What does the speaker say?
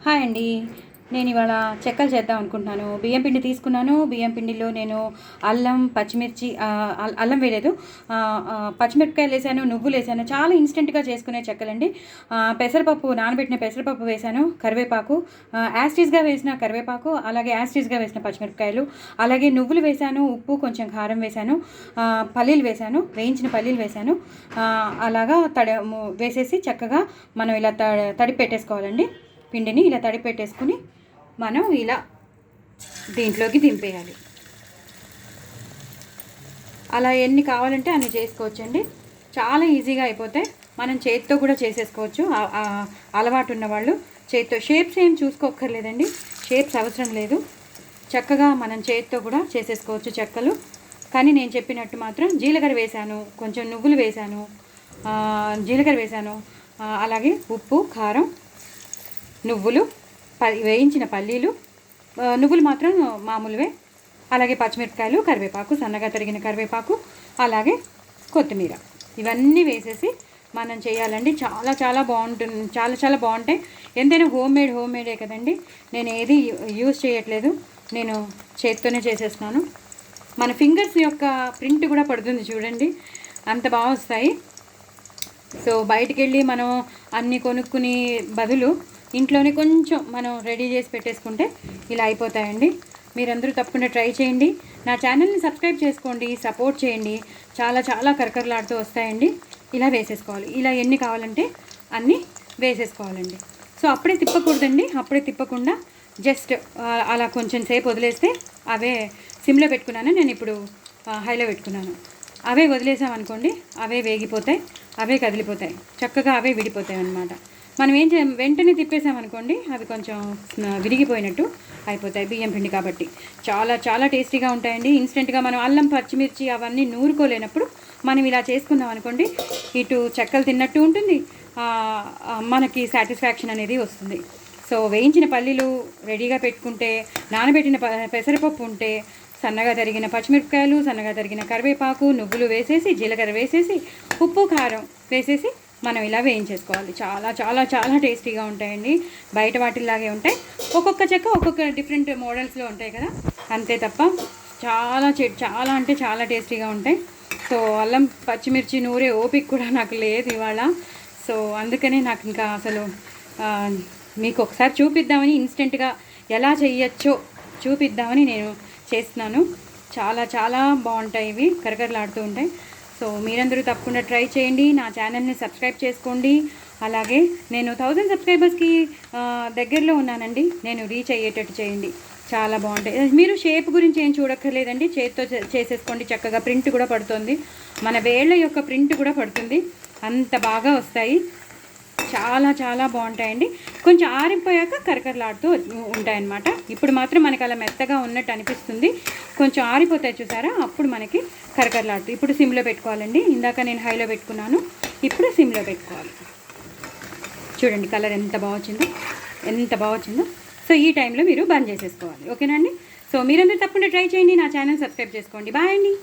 Hi అండి. నేను ఇవాళ చెక్కలు చేద్దాం అనుకుంటున్నాను. బియ్యం పిండి తీసుకున్నాను. బియ్యం పిండిలో నేను అల్లం, పచ్చిమిర్చి అల్లం వేయలేదు, పచ్చిమిరపకాయలు వేసాను, నువ్వులు వేసాను. చాలా ఇన్స్టెంట్గా చేసుకునే చెక్కలండి. పెసరపప్పు, నానబెట్టిన పెసరపప్పు వేసాను, కరివేపాకు, యాస్టీస్గా వేసిన కరివేపాకు, అలాగే యాస్టీస్గా వేసిన పచ్చిమిరపకాయలు, అలాగే నువ్వులు వేసాను, ఉప్పు, కొంచెం కారం వేసాను, పల్లీలు వేసాను, వేయించిన పల్లీలు వేసాను. అలాగా వేసేసి చక్కగా మనం ఇలా తడిపి పెట్టేసుకోవాలండి. పిండిని ఇలా తడిపి పెట్టేసుకుని మనం ఇలా దీంట్లోకి దింపేయాలి. అలా ఎన్ని కావాలంటే అన్ని చేసుకోవచ్చండి. చాలా ఈజీగా అయిపోతాయి. మనం చేతితో కూడా చేసేసుకోవచ్చు. అలవాటు ఉన్నవాళ్ళు చేతితో. షేప్స్ ఏం చూసుకోక్కర్లేదండి, షేప్స్ అవసరం లేదు. చక్కగా మనం చేతితో కూడా చేసేసుకోవచ్చు చెక్కలు. కానీ నేను చెప్పినట్టు మాత్రం జీలకర్ర వేశాను, కొంచెం నువ్వులు వేశాను, జీలకర్ర వేశాను, అలాగే ఉప్పు, కారం, నువ్వులు, వేయించిన పల్లీలు, నువ్వులు మాత్రం మామూలువే, అలాగే పచ్చిమిరపకాయలు, కరివేపాకు, సన్నగా తరిగిన కరివేపాకు, అలాగే కొత్తిమీర, ఇవన్నీ వేసేసి మనం చేయాలండి. చాలా చాలా బాగుంటుంది, చాలా చాలా బాగుంటాయి. ఎంతైనా హోమ్మేడే కదండి. నేను ఏది యూజ్ చేయట్లేదు, నేను చేత్తోనే చేసేస్తున్నాను. మన ఫింగర్స్ యొక్క ప్రింట్ కూడా పడుతుంది చూడండి, అంత బాగా వస్తాయి. సో బయటికి వెళ్ళి మనం అన్నీ కొనుక్కుని బదులు ఇంట్లోనే కొంచెం మనం రెడీ చేసి పెట్టేసుకుంటే ఇలా అయిపోతాయండి. మీరందరూ తప్పకుండా ట్రై చేయండి. నా ఛానల్ని సబ్స్క్రైబ్ చేసుకోండి, సపోర్ట్ చేయండి. చాలా చాలా కరకరలాడుతూ వస్తాయండి. ఇలా వేసేసుకోవాలి. ఇలా ఎన్ని కావాలంటే అన్నీ వేసేసుకోవాలండి. సో అప్పుడే తిప్పకూడదండి. అప్పుడే తిప్పకుండా జస్ట్ అలా కొంచెం సేపు వదిలేస్తే అవే సిమ్లో పెట్టుకున్నాను, నేను ఇప్పుడు హైలో పెట్టుకున్నాను. అవే వదిలేసామనుకోండి, అవే వేగిపోతాయి, అవే కదిలిపోతాయి, చక్కగా అవే విడిపోతాయి అన్నమాట. మనం వెంటనే తిప్పేసామనుకోండి, అవి కొంచెం విరిగిపోయినట్టు అయిపోతాయి. బియ్యం పిండి కాబట్టి చాలా చాలా టేస్టీగా ఉంటాయండి. ఇన్స్టెంట్గా మనం అల్లం, పచ్చిమిర్చి అవన్నీ నూరుకోలేనప్పుడు మనం ఇలా చేసుకుందాం అనుకోండి, ఇటు చెక్కలు తిన్నట్టు ఉంటుంది, మనకి సాటిస్ఫాక్షన్ అనేది వస్తుంది. సో వేయించిన పల్లీలు రెడీగా పెట్టుకుంటే, నానబెట్టిన పెసరపప్పు ఉంటే, సన్నగా తరిగిన పచ్చిమిరపకాయలు, సన్నగా తరిగిన కరివేపాకు, నువ్వులు వేసేసి, జీలకర్ర వేసేసి, ఉప్పు, కారం వేసేసి మనం ఇలా వేయించేసుకోవాలి. చాలా చాలా చాలా టేస్టీగా ఉంటాయండి. బయట వాటిల్లాగే ఉంటాయి. ఒక్కొక్క చెక్క ఒక్కొక్క డిఫరెంట్ మోడల్స్లో ఉంటాయి కదా, అంతే తప్ప చాలా చాలా అంటే చాలా టేస్టీగా ఉంటాయి. సో అల్లం, పచ్చిమిర్చి నూరే ఓపిక కూడా నాకు లేదు ఇవాళ. సో అందుకనే నాకు ఇంకా అసలు మీకు ఒకసారి చూపిద్దామని, ఇన్స్టెంట్గా ఎలా చేయొచ్చో చూపిద్దామని నేను చేస్తున్నాను. చాలా చాలా బాగుంటాయి, ఇవి కరకరలాడుతూ ఉంటాయి. సో మీరందరూ తప్పకుండా ట్రై చేయండి. నా ఛానల్ని సబ్స్క్రైబ్ చేసుకోండి. అలాగే నేను 1000 సబ్స్క్రైబర్స్కి దగ్గరలో ఉన్నానండి. నేను రీచ్ అయ్యేటట్టు చేయండి. చాలా బాగుంటాయి. మీరు షేప్ గురించి ఏం చూడక్కర్లేదండి, చేతితో చేసేసుకోండి. చక్కగా ప్రింట్ కూడా పడుతుంది, మన వేళ్ళ యొక్క ప్రింట్ కూడా పడుతుంది, అంత బాగా వస్తాయి. చాలా చాలా బాగుంటాయండి. కొంచెం ఆరిపోయాక కరకరలాడుతూ ఉంటాయన్నమాట. ఇప్పుడు మాత్రం మనకి అలా మెత్తగా ఉన్నట్టు అనిపిస్తుంది. కొంచెం ఆరిపోతాయి చూసారా, అప్పుడు మనకి కరకరలాడుతూ. ఇప్పుడు సిమ్లో పెట్టుకోవాలండి. ఇందాక నేను హైలో పెట్టుకున్నాను, ఇప్పుడు సిమ్లో పెట్టుకోవాలి. చూడండి కలర్ ఎంత బాగా వచ్చిందో, ఎంత బాగా వచ్చిందో. సో ఈ టైంలో మీరు బంద్ చేసేసుకోవాలి. ఓకేనా అండి. సో మీరందరూ తప్పకుండా ట్రై చేయండి. నా ఛానల్ సబ్స్క్రైబ్ చేసుకోండి. బాయ్ అండి.